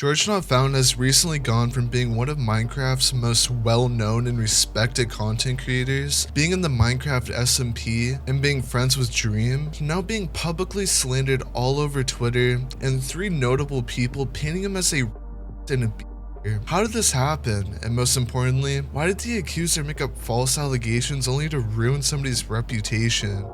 GeorgeNotFound has recently gone from being one of Minecraft's most well-known and respected content creators, being in the Minecraft SMP and being friends with Dream, to now being publicly slandered all over Twitter, and 3 notable people painting him as a and a b***er. How did this happen? And most importantly, why did the accuser make up false allegations only to ruin somebody's reputation?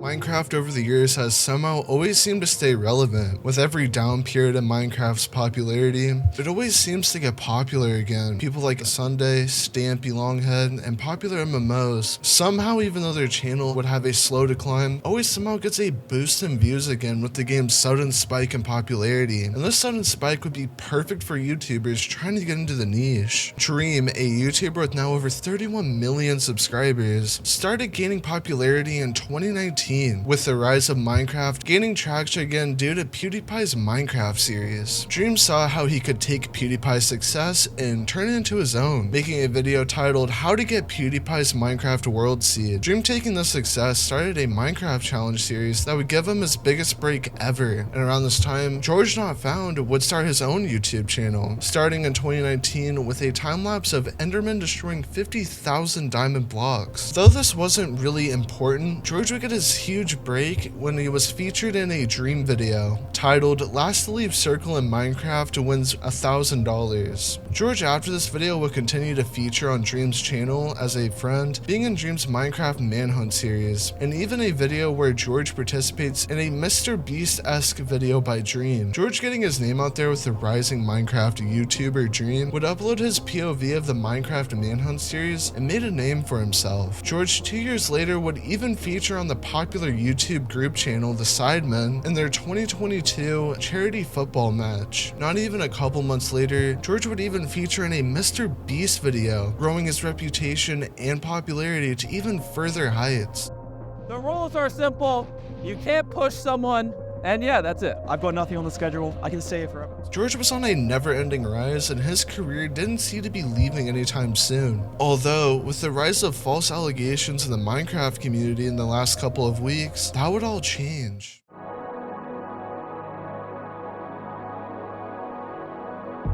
Minecraft over the years has somehow always seemed to stay relevant. With every down period in Minecraft's popularity, it always seems to get popular again. People like Sunday, Stampy Longhead, and popular MMOs, somehow even though their channel would have a slow decline, always somehow gets a boost in views again with the game's sudden spike in popularity. And this sudden spike would be perfect for YouTubers trying to get into the niche. Dream, a YouTuber with now over 31 million subscribers, started gaining popularity in 2019 with the rise of Minecraft gaining traction again due to PewDiePie's Minecraft series. Dream saw how he could take PewDiePie's success and turn it into his own, making a video titled How to Get PewDiePie's Minecraft World Seed. Dream, taking this success, started a Minecraft challenge series that would give him his biggest break ever, and around this time, GeorgeNotFound would start his own YouTube channel, starting in 2019 with a time-lapse of Enderman destroying 50,000 diamond blocks. Though this wasn't really important, George would get his huge break when he was featured in a Dream video titled Last to Leave Circle in Minecraft wins $1,000. George after this video would continue to feature on Dream's channel as a friend, being in Dream's Minecraft Manhunt series, and even a video where George participates in a Mr. Beast-esque video by Dream. George, getting his name out there with the rising Minecraft YouTuber Dream, would upload his POV of the Minecraft Manhunt series and made a name for himself. George 2 years later would even feature on the popular YouTube group channel the Sidemen in their 2022 charity football match. Not even a couple months later, George would even feature in a Mr. Beast video, growing his reputation and popularity to even further heights. The rules are simple. You can't push someone, and yeah, that's it. I've got nothing on the schedule. I can stay here forever. George was on a never-ending rise, and his career didn't seem to be leaving anytime soon. Although, with the rise of false allegations in the Minecraft community in the last couple of weeks, that would all change.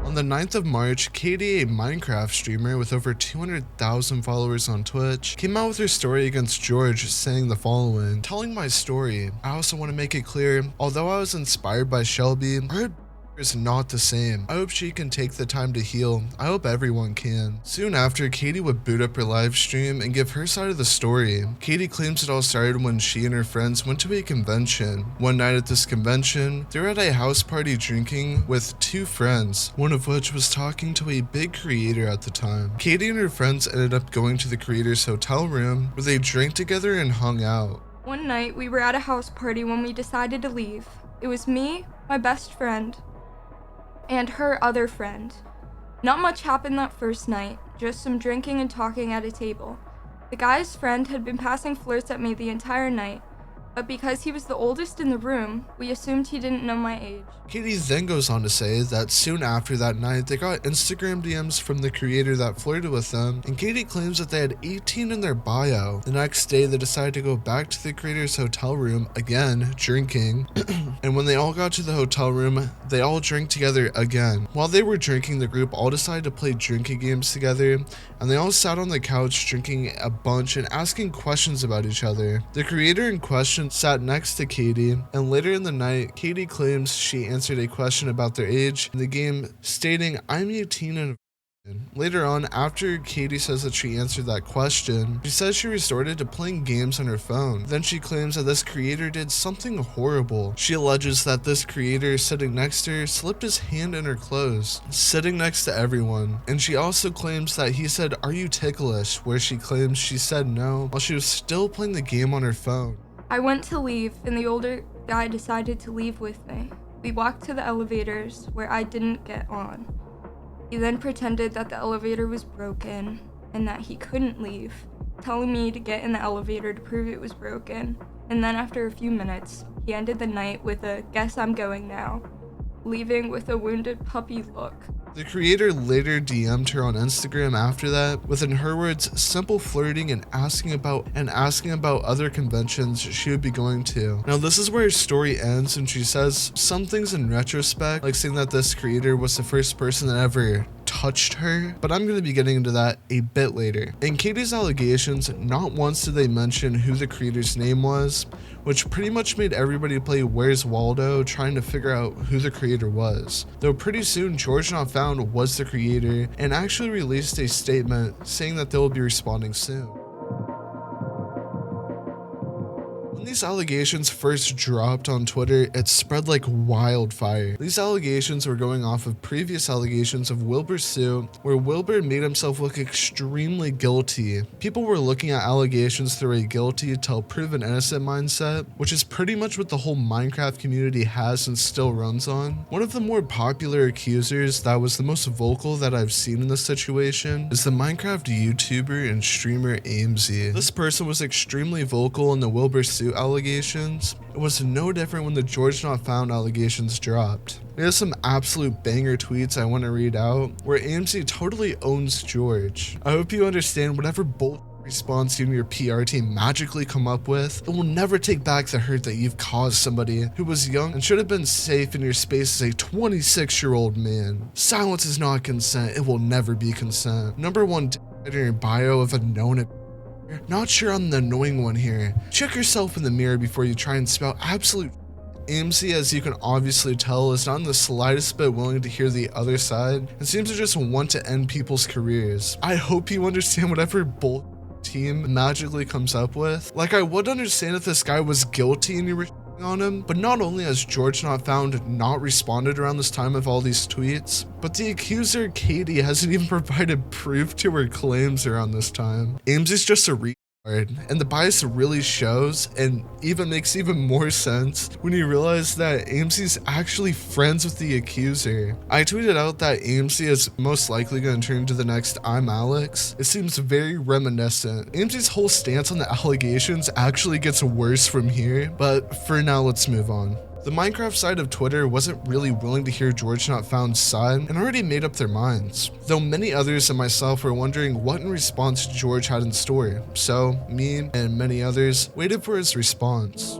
On the 9th of March, Katie, a Minecraft streamer with over 200,000 followers on Twitch, came out with her story against George, saying the following: "Telling my story, I also want to make it clear, although I was inspired by Shelby, her is not the same. I hope she can take the time to heal. I hope everyone can." Soon after, Katie would boot up her live stream and give her side of the story. Katie claims it all started when she and her friends went to a convention. One night at this convention, they were at a house party drinking with 2 friends, one of which was talking to a big creator at the time. Katie and her friends ended up going to the creator's hotel room where they drank together and hung out. One night, we were at a house party when we decided to leave. It was me, my best friend, and her other friend. Not much happened that first night, just some drinking and talking at a table. The guy's friend had been passing flirts at me the entire night, but because he was the oldest in the room, we assumed he didn't know my age. Katie then goes on to say that soon after that night, they got Instagram DMs from the creator that flirted with them, and Katie claims that they had 18 in their bio. The next day, they decided to go back to the creator's hotel room, again, drinking, and when they all got to the hotel room, they all drank together again. While they were drinking, the group all decided to play drinking games together, and they all sat on the couch drinking a bunch and asking questions about each other. The creator in question sat next to Katie, and later in the night, Katie claims she answered a question about their age in the game, stating, "I'm 18 and Later on, after Katie says that she answered that question, she says she resorted to playing games on her phone. Then she claims that this creator did something horrible. She alleges that this creator sitting next to her slipped his hand in her clothes, sitting next to everyone. And she also claims that he said, "Are you ticklish?" where she claims she said no while she was still playing the game on her phone. I went to leave, and the older guy decided to leave with me. We walked to the elevators, where I didn't get on. He then pretended that the elevator was broken and that he couldn't leave, telling me to get in the elevator to prove it was broken. And then after a few minutes, he ended the night with a "guess I'm going now," leaving with a wounded puppy look. The creator later DM'd her on Instagram after that, with, in her words, simple flirting and asking about other conventions she would be going to. Now this is where her story ends, and she says some things in retrospect, like saying that this creator was the first person that ever touched her, but I'm going to be getting into that a bit later. In Katie's allegations, not once did they mention who the creator's name was, which pretty much made everybody play Where's Waldo trying to figure out who the creator was. Though pretty soon GeorgeNotFound was the creator and actually released a statement saying that they'll be responding soon. When these allegations first dropped on Twitter, it spread like wildfire. These allegations were going off of previous allegations of Wilbur's suit, where Wilbur made himself look extremely guilty. People were looking at allegations through a guilty till proven innocent mindset, which is pretty much what the whole Minecraft community has and still runs on. One of the more popular accusers that was the most vocal that I've seen in this situation is the Minecraft YouTuber and streamer AMZ. This person was extremely vocal in the Wilbur suit allegations. It was no different when the GeorgeNotFound allegations dropped. We have some absolute banger tweets I want to read out, where AMC totally owns George. I hope you understand whatever bold response you and your PR team magically come up with, it will never take back the hurt that you've caused somebody who was young and should have been safe in your space as a 26-year-old man. Silence is not consent. It will never be consent. Number one in your bio of a known. Not sure I'm the annoying one here. Check yourself in the mirror before you try and spout absolute. AMC, as you can obviously tell, is not in the slightest bit willing to hear the other side and seems to just want to end people's careers. I hope you understand whatever bull team magically comes up with. Like, I would understand if this guy was guilty and you were on him, but not only has GeorgeNotFound not responded around this time of all these tweets, but the accuser Katie hasn't even provided proof to her claims around this time. AMZ's just a retard, and the bias really shows and even makes even more sense when you realize that AMZ's actually friends with the accuser. I tweeted out that AMC is most likely going to turn to the next I'm Alex. It seems very reminiscent. AMC's whole stance on the allegations actually gets worse from here, but for now let's move on. The Minecraft side of Twitter wasn't really willing to hear GeorgeNotFound's side and already made up their minds, though many others and myself were wondering what in response George had in store, so me and many others waited for his response.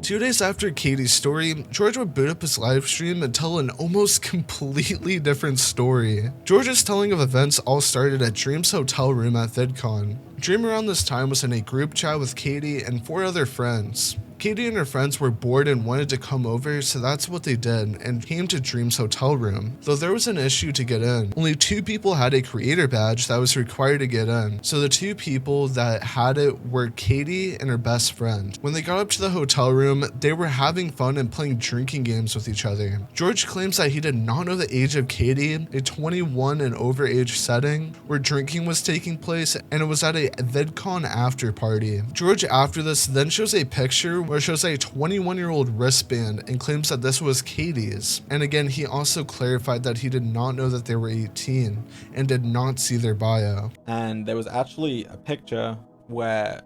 2 days after Katie's story, George would boot up his live stream and tell an almost completely different story. George's telling of events all started at Dream's hotel room at VidCon. Dream around this time was in a group chat with Katie and 4 other friends. Katie and her friends were bored and wanted to come over, so that's what they did and came to Dream's hotel room. Though there was an issue to get in. Only 2 people had a creator badge that was required to get in, so the 2 people that had it were Katie and her best friend. When they got up to the hotel room, they were having fun and playing drinking games with each other. George claims that he did not know the age of Katie, a 21 and over age setting where drinking was taking place, and it was at a VidCon after party. George after this then shows a picture where it shows a 21-year-old wristband and claims that this was Katie's. And again, he also clarified that he did not know that they were 18 and did not see their bio. And there was actually a picture where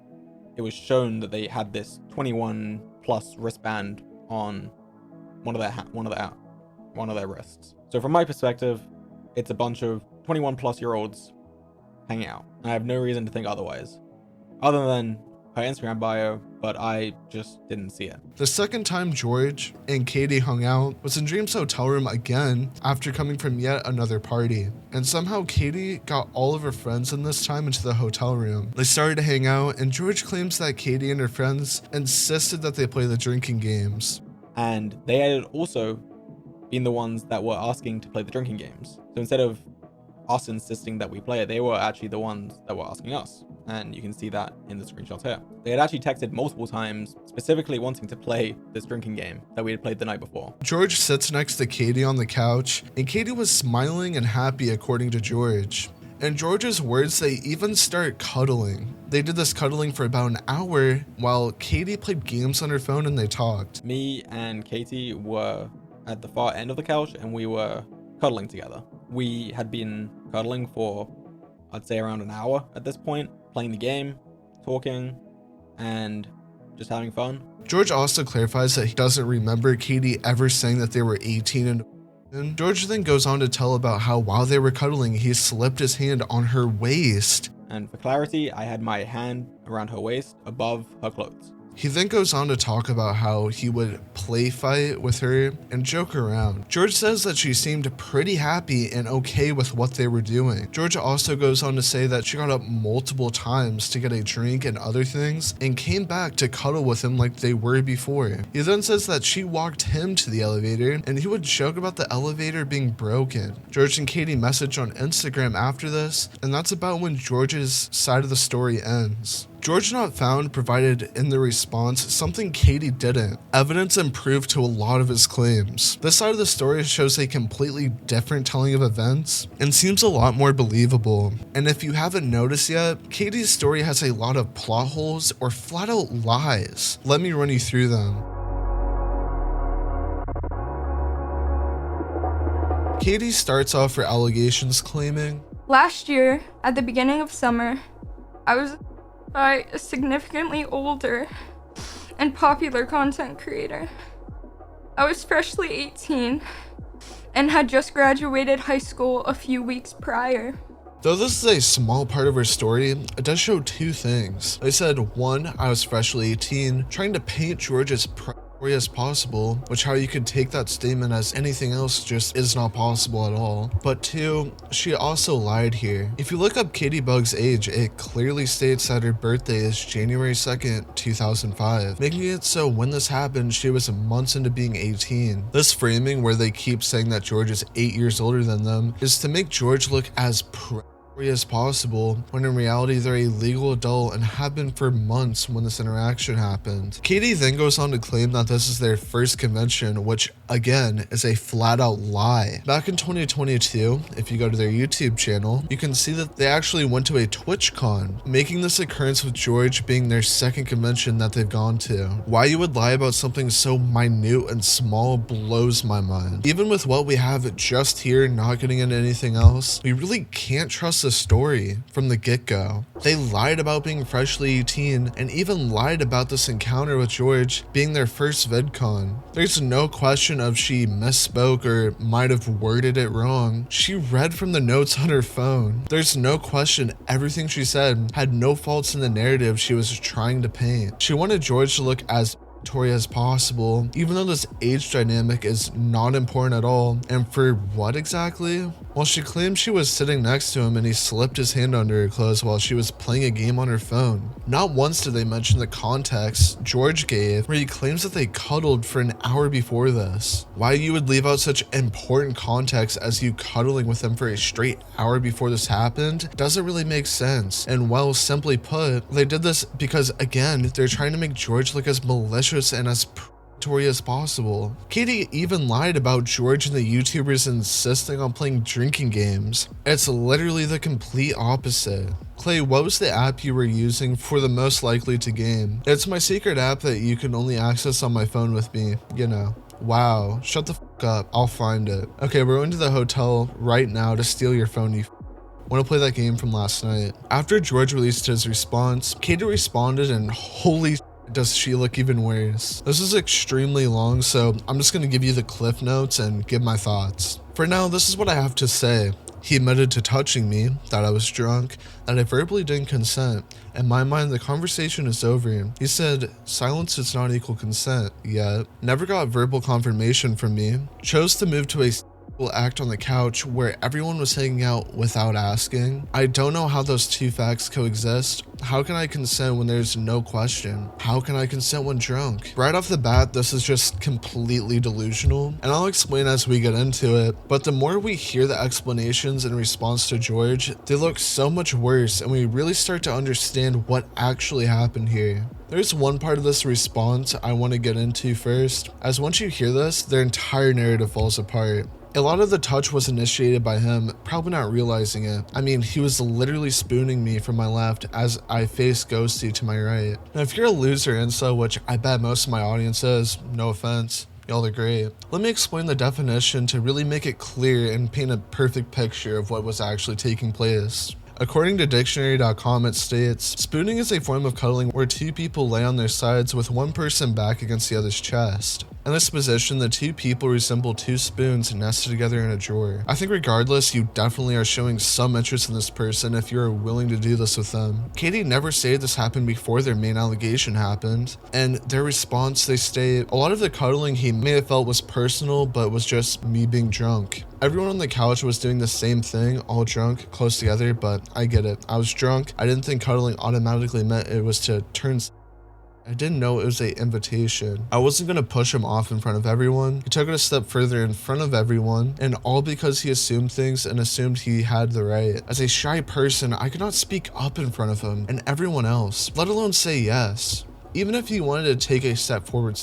it was shown that they had this 21 plus wristband on one of their wrists. So from my perspective, it's a bunch of 21 plus year olds hanging out. I have no reason to think otherwise, other than her Instagram bio, but I just didn't see it. The second time George and Katie hung out was in Dream's hotel room again after coming from yet another party. And somehow Katie got all of her friends in this time into the hotel room. They started to hang out, and George claims that Katie and her friends insisted that they play the drinking games. And they had also been the ones that were asking to play the drinking games. So instead of us insisting that we play it, they were actually the ones that were asking us. And you can see that in the screenshots here. They had actually texted multiple times, specifically wanting to play this drinking game that we had played the night before. George sits next to Katie on the couch, and Katie was smiling and happy according to George. In George's words, they even start cuddling. They did this cuddling for about an hour while Katie played games on her phone and they talked. Me and Katie were at the far end of the couch and we were cuddling together. We had been cuddling for, I'd say, around an hour at this point, playing the game, talking, and just having fun. George also clarifies that he doesn't remember Kaiti ever saying that they were 18 and George then goes on to tell about how while they were cuddling, he slipped his hand on her waist. And for clarity, I had my hand around her waist above her clothes. He then goes on to talk about how he would play fight with her and joke around. George says that she seemed pretty happy and okay with what they were doing. George also goes on to say that she got up multiple times to get a drink and other things and came back to cuddle with him like they were before. He then says that she walked him to the elevator and he would joke about the elevator being broken. George and Kaiti message on Instagram after this, and that's about when George's side of the story ends. GeorgeNotFound provided in the response something Kaiti didn't. Evidence and proof to a lot of his claims. This side of the story shows a completely different telling of events and seems a lot more believable. And if you haven't noticed yet, Kaiti's story has a lot of plot holes or flat out lies. Let me run you through them. Kaiti starts off her allegations claiming, Last year, at the beginning of summer, I was by a significantly older and popular content creator. I was freshly 18 and had just graduated high school a few weeks prior. Though this is a small part of her story, it does show two things. They said, one, I was freshly 18, trying to paint George as as possible, which how you could take that statement as anything else just is not possible at all. But two, she also lied here. If you look up CaitiBugzz age, it clearly states that her birthday is January 2nd, 2005, making it so when this happened, she was months into being 18. This framing where they keep saying that George is 8 years older than them is to make George look as as possible, when in reality they're a legal adult and have been for months when this interaction happened. Kaiti then goes on to claim that this is their first convention, which again is a flat out lie. Back in 2022, if you go to their YouTube channel, you can see that they actually went to a TwitchCon, making this occurrence with George being their second convention that they've gone to. Why you would lie about something so minute and small blows my mind. Even with what we have just here, not getting into anything else, we really can't trust the story from the get-go. They lied about being freshly 18 and even lied about this encounter with George being their first VidCon. There's no question of she misspoke or might have worded it wrong. She read from the notes on her phone. There's no question everything she said had no faults in the narrative she was trying to paint. She wanted George to look as as possible, even though this age dynamic is not important at all. And for what exactly? Well, she claims she was sitting next to him and he slipped his hand under her clothes while she was playing a game on her phone. Not once did they mention the context George gave, where he claims that they cuddled for an hour before this. Why you would leave out such important context as you cuddling with him for a straight hour before this happened doesn't really make sense. And well, simply put, they did this because, again, they're trying to make George look as malicious and as as possible. Kaiti even lied about George and the YouTubers insisting on playing drinking games. It's literally the complete opposite. Clay, what was the app you were using for the most likely to game? It's my secret app that you can only access on my phone with me, you know. Wow, shut the fuck up, I'll find it. Okay, we're going to the hotel right now to steal your phone, you want to play that game from last night. After George released his response, Kaiti responded and holy does she look even worse. This is extremely long, so I'm just going to give you the cliff notes and give my thoughts. For now, this is what I have to say. He admitted to touching me, that I was drunk, that I verbally didn't consent. In my mind, the conversation is over. He said, silence does not equal consent, yet. Never got verbal confirmation from me. Chose to move to a act on the couch where everyone was hanging out without asking. I don't know how those two facts coexist. How can I consent when there's no question? How can I consent when drunk? Right off the bat, this is just completely delusional, and I'll explain as we get into it, but the more we hear the explanations in response to George, they look so much worse, and we really start to understand what actually happened here. There's one part of this response I want to get into first, as once you hear this, their entire narrative falls apart. A lot of the touch was initiated by him, probably not realizing it. I mean, he was literally spooning me from my left as I faced Ghosty to my right. Now, if you're a loser incel, which I bet most of my audience is, no offense, y'all are great. Let me explain the definition to really make it clear and paint a perfect picture of what was actually taking place. According to dictionary.com, it states, spooning is a form of cuddling where two people lay on their sides with one person back against the other's chest. In this position, the two people resemble two spoons nested together in a drawer. I think regardless, you definitely are showing some interest in this person if you're willing to do this with them. Kaiti never stated this happened before their main allegation happened. In their response, they state, a lot of the cuddling he may have felt was personal, but was just me being drunk. Everyone on the couch was doing the same thing, all drunk, close together, but I get it. I was drunk. I didn't think cuddling automatically meant it was to turn. I didn't know it was an invitation. I wasn't gonna push him off in front of everyone. He took it a step further in front of everyone, and all because he assumed things and assumed he had the right. As a shy person, I could not speak up in front of him and everyone else, let alone say yes. Even if he wanted to take a step forward,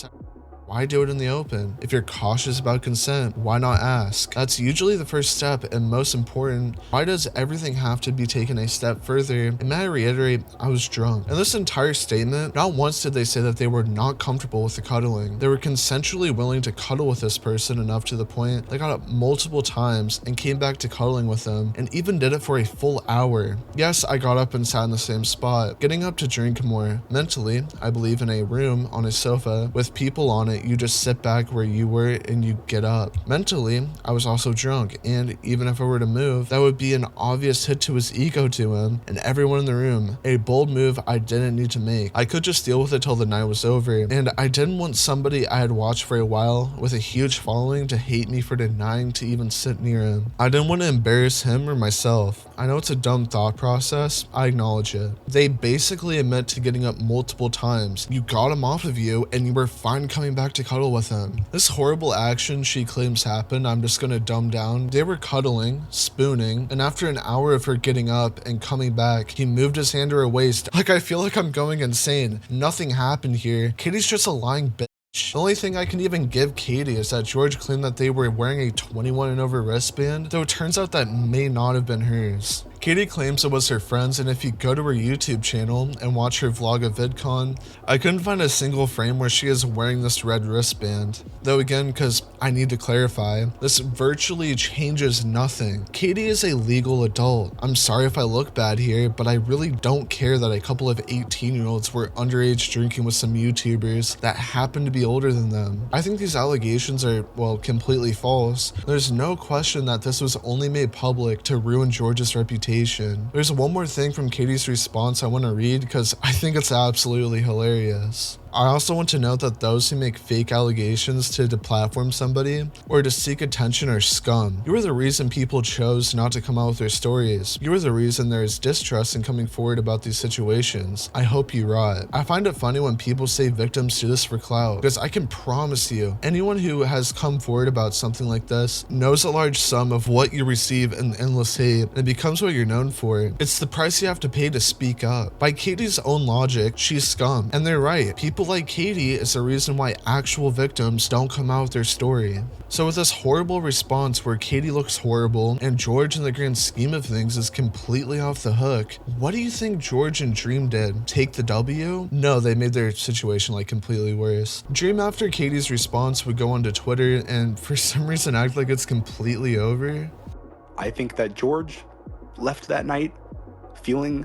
why do it in the open? If you're cautious about consent, why not ask? That's usually the first step, and most important, why does everything have to be taken a step further? And may I reiterate, I was drunk. In this entire statement, not once did they say that they were not comfortable with the cuddling. They were consensually willing to cuddle with this person enough to the point they got up multiple times and came back to cuddling with them, and even did it for a full hour. Yes, I got up and sat in the same spot, getting up to drink more. Mentally, I believe in a room on a sofa with people on it, you just sit back where you were and you get up. Mentally, I was also drunk, and even if I were to move, that would be an obvious hit to his ego to him and everyone in the room. A bold move I didn't need to make. I could just deal with it till the night was over, and I didn't want somebody I had watched for a while with a huge following to hate me for denying to even sit near him. I didn't want to embarrass him or myself. I know it's a dumb thought process, I acknowledge it. They basically admit to getting up multiple times. You got him off of you and you were fine coming back to cuddle with him. This horrible action she claims happened, I'm just gonna dumb down. They were cuddling, spooning, and after an hour of her getting up and coming back, he moved his hand to her waist. Like, I feel like I'm going insane. Nothing happened here. Kaiti's just a lying bitch. The only thing I can even give Kaiti is that George claimed that they were wearing a 21 and over wristband, though it turns out that may not have been hers. Kaiti claims it was her friend's, and if you go to her YouTube channel and watch her vlog of VidCon, I couldn't find a single frame where she is wearing this red wristband. Though again, because I need to clarify, this virtually changes nothing. Kaiti is a legal adult. I'm sorry if I look bad here, but I really don't care that a couple of 18-year-olds were underage drinking with some YouTubers that happen to be older than them. I think these allegations are, well, completely false. There's no question that this was only made public to ruin George's reputation. There's one more thing from Kaiti's response I want to read because I think it's absolutely hilarious. I also want to note that those who make fake allegations to deplatform somebody or to seek attention are scum. You are the reason people chose not to come out with their stories. You are the reason there is distrust in coming forward about these situations. I hope you rot. I find it funny when people say victims do this for clout, because I can promise you, anyone who has come forward about something like this knows a large sum of what you receive in endless hate, and it becomes what you're known for. It's the price you have to pay to speak up. By Kaiti's own logic, she's scum, and they're right. People like Kaiti is the reason why actual victims don't come out with their story. So with this horrible response where Kaiti looks horrible and George in the grand scheme of things is completely off the hook, what do you think George and Dream did? Take the W? No, they made their situation like completely worse. Dream after Kaiti's response would go onto Twitter and for some reason act like it's completely over. I think that George left that night feeling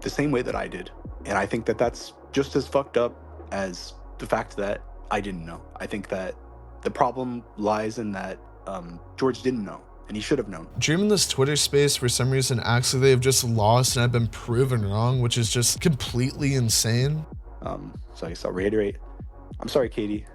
the same way that I did. And I think that that's just as fucked up as the fact that I didn't know. I think that the problem lies in that George didn't know, and he should have known. Dream in this Twitter space for some reason acts like they've just lost and have been proven wrong, which is just completely insane. So I guess I'll reiterate. I'm sorry, Kaiti.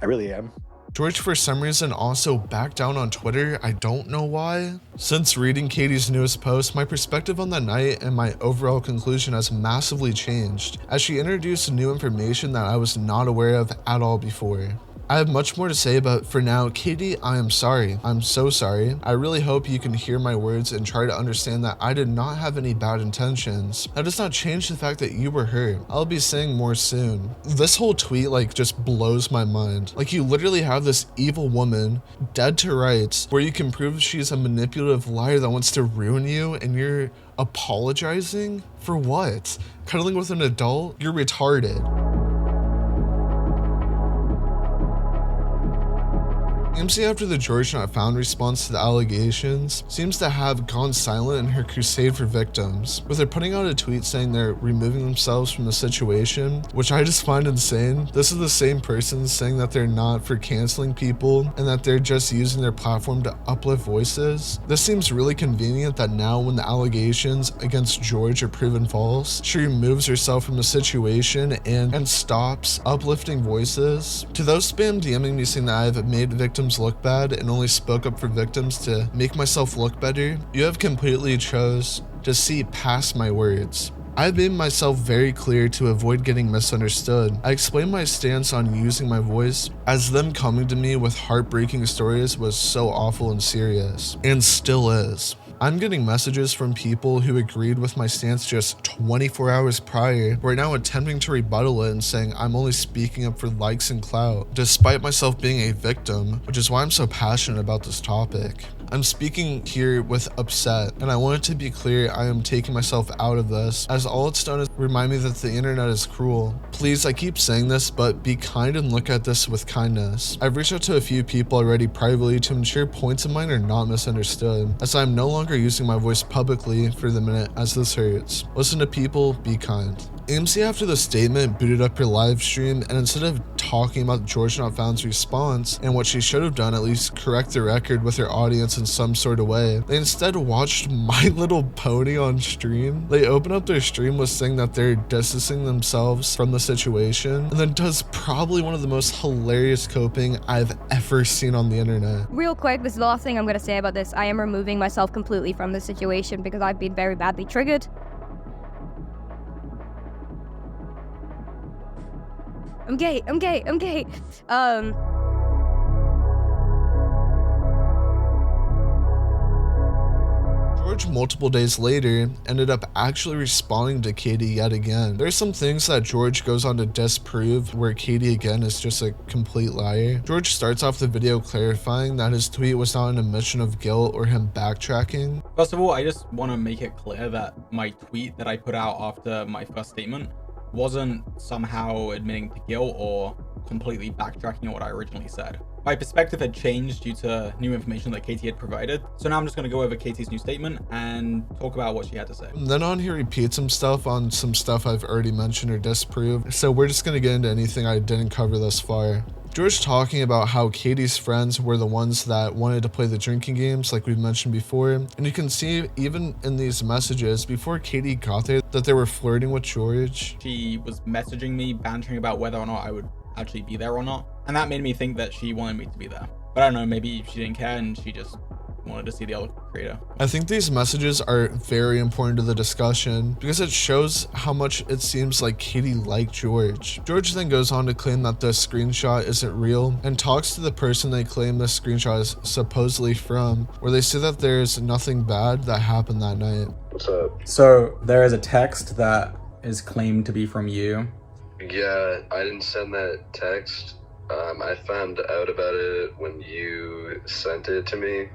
I really am. George for some reason also backed down on Twitter. I don't know why. Since reading Kaiti's newest post, my perspective on the night and my overall conclusion has massively changed, as she introduced new information that I was not aware of at all before. I have much more to say, but for now, Kaiti, I am sorry. I'm so sorry. I really hope you can hear my words and try to understand that I did not have any bad intentions. That does not change the fact that you were hurt. I'll be saying more soon. This whole tweet like just blows my mind. Like, you literally have this evil woman dead to rights where you can prove she's a manipulative liar that wants to ruin you, and you're apologizing? For what? Cuddling with an adult? You're retarded. AMC, after the GeorgeNotFound response to the allegations, seems to have gone silent in her crusade for victims, with her putting out a tweet saying they're removing themselves from the situation, which I just find insane. This is the same person saying that they're not for canceling people and that they're just using their platform to uplift voices. This seems really convenient that now when the allegations against George are proven false, she removes herself from the situation and stops uplifting voices. To those spam DMing me saying that I've made victims look bad and only spoke up for victims to make myself look better, you have completely chose to see past my words. I've made myself very clear to avoid getting misunderstood. I explained my stance on using my voice, as them coming to me with heartbreaking stories was so awful and serious, and still is. I'm getting messages from people who agreed with my stance just 24 hours prior, who are now attempting to rebuttal it and saying I'm only speaking up for likes and clout, despite myself being a victim, which is why I'm so passionate about this topic. I'm speaking here with upset, and I want it to be clear I am taking myself out of this, as all it's done is remind me that the internet is cruel. Please, I keep saying this, but be kind and look at this with kindness. I've reached out to a few people already privately to ensure points of mine are not misunderstood, as I am no longer using my voice publicly for the minute as this hurts. Listen to people, be kind. AMC, after the statement, booted up her live stream, and instead of talking about GeorgeNotFound's response and what she should have done, at least correct the record with her audience in some sort of way, they instead watched My Little Pony on stream. They open up their stream with saying that they're distancing themselves from the situation, and then does probably one of the most hilarious coping I've ever seen on the internet. Real quick, this is the last thing I'm going to say about this. I am removing myself completely from the situation because I've been very badly triggered. I'm gay. George, multiple days later, ended up actually responding to Katie yet again. There's some things that George goes on to disprove, where Katie again is just a complete liar. George starts off the video clarifying that his tweet was not an admission of guilt or him backtracking. First of all, I just want to make it clear that my tweet that I put out after my first statement wasn't somehow admitting to guilt or completely backtracking on what I originally said. My perspective had changed due to new information that Katie had provided, so now I'm just going to go over Katie's new statement and talk about what she had to say. Then on he repeats himself on some stuff I've already mentioned or disproved, so we're just going to get into anything I didn't cover thus far. George talking about how Katie's friends were the ones that wanted to play the drinking games like we've mentioned before, and you can see even in these messages before Katie got there that they were flirting with George. She was messaging me, bantering about whether or not I would actually be there or not, and that made me think that she wanted me to be there. But I don't know, maybe she didn't care and she just wanted to see the other creator. I think these messages are very important to the discussion because it shows how much it seems like Katie liked George. George then goes on to claim that the screenshot isn't real and talks to the person they claim the screenshot is supposedly from, where they say that there's nothing bad that happened that night. What's up? So there is a text that is claimed to be from you. Yeah, I didn't send that text. I found out about it when you sent it to me.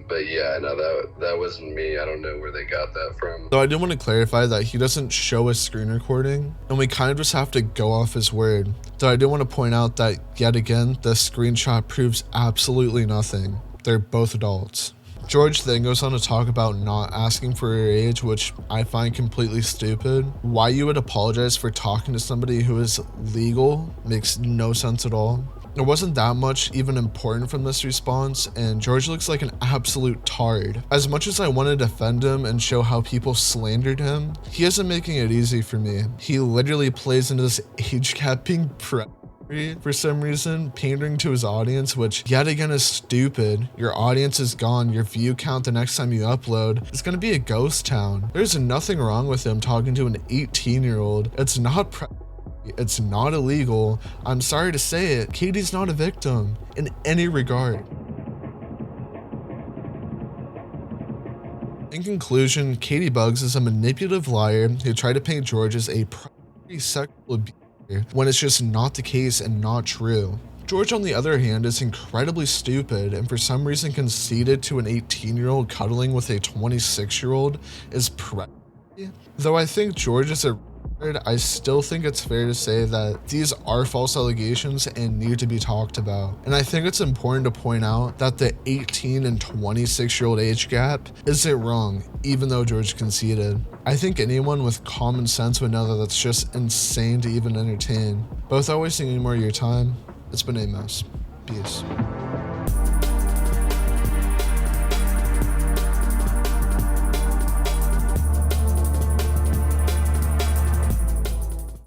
But yeah, no, that wasn't me. I don't know where they got that from. So I did want to clarify that he doesn't show a screen recording, and we kind of just have to go off his word. So I did want to point out that yet again, the screenshot proves absolutely nothing. They're both adults. George then goes on to talk about not asking for her age, which I find completely stupid. Why you would apologize for talking to somebody who is legal makes no sense at all. There wasn't that much even important from this response, and George looks like an absolute tard. As much as I want to defend him and show how people slandered him, he isn't making it easy for me. He literally plays into this age capping for some reason, pandering to his audience, which yet again is stupid. Your audience is gone. Your view count the next time you upload is going to be a ghost town. There's nothing wrong with him talking to an 18-year-old. It's not illegal. I'm sorry to say it. Katie's not a victim in any regard. In conclusion, CaitiBugzz is a manipulative liar who tried to paint George as a primary sexual abuser when it's just not the case and not true. George, on the other hand, is incredibly stupid and for some reason conceded to an 18-year-old cuddling with a 26-year-old is though I think George is a I still think it's fair to say that these are false allegations and need to be talked about. And I think it's important to point out that the 18 and 26-year-old age gap isn't wrong, even though George conceded. I think anyone with common sense would know that that's just insane to even entertain. But without wasting any more of your time, it's been Amos. Peace.